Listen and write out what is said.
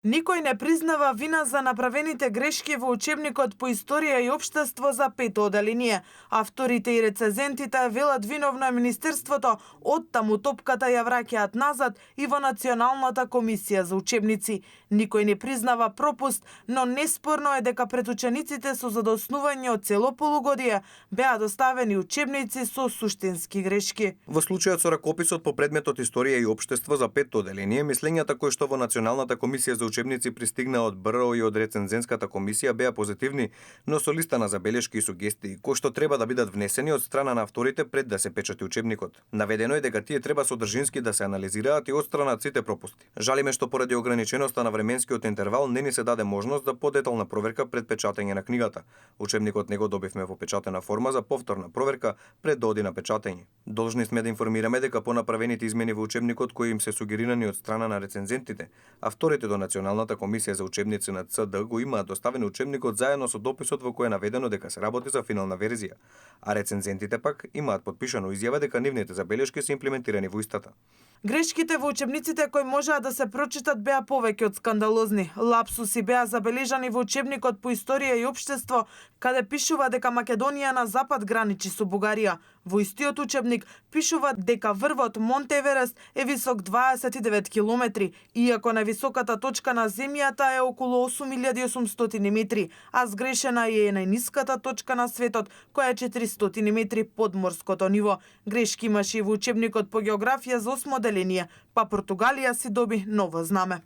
Никој не признава вина за направените грешки во учебникот по историја и општество за пето одделение. Авторите и рецензентите велат виновно е Министерството, оттаму топката ја враќаат назад и во Националната комисија за учебници. Никој не признава пропуст, но неспорно е дека пред учениците со задоснување од цело полугодие беа доставени учебници со суштински грешки. Во случајот со ракописот по предметот историја и општество за пето одделение, мислењата кои што во Националната комисија за учебници пристигна од БРО и од рецензентската комисија беа позитивни, но со листа на забелешки и сугестии, кои што треба да бидат внесени од страна на авторите пред да се печати учебникот. Наведено е дека тие треба содржински да се анализираат и отстранат сите пропусти. Жалиме што поради ограниченоста на временскиот интервал не ни се даде можност за подетална проверка пред печатење на книгата. Учебникот не го добивме во печатена форма за повторна проверка пред да оди на печатење. Должни сме да информираме дека по направените измени во учебникот кои им се сугерирани од страна на рецензентите, авторите до Националната комисија за учебници на ЦД го имаат доставен учебникот заедно со дописот во кој е наведено дека се работи за финална верзија, а рецензентите пак имаат подпишано изјава дека нивните забелешки се имплементирани во истата. Грешките во учебниците кои можеа да се прочитат беа повеќе од скандалозни. Лапсуси беа забележани во учебникот по историја и општество, каде пишува дека Македонија на запад граничи со Бугарија. Во истиот учебник пишува дека врвот Монт Еверест е висок 29 километри, иако највисоката точка на земјата е околу 8800 метри, а сгрешена е најниската точка на светот, која е 400 метри под морското ниво. Грешки имаше и во учебникот по географија за 8 одделение, па Португалија си доби ново знаме.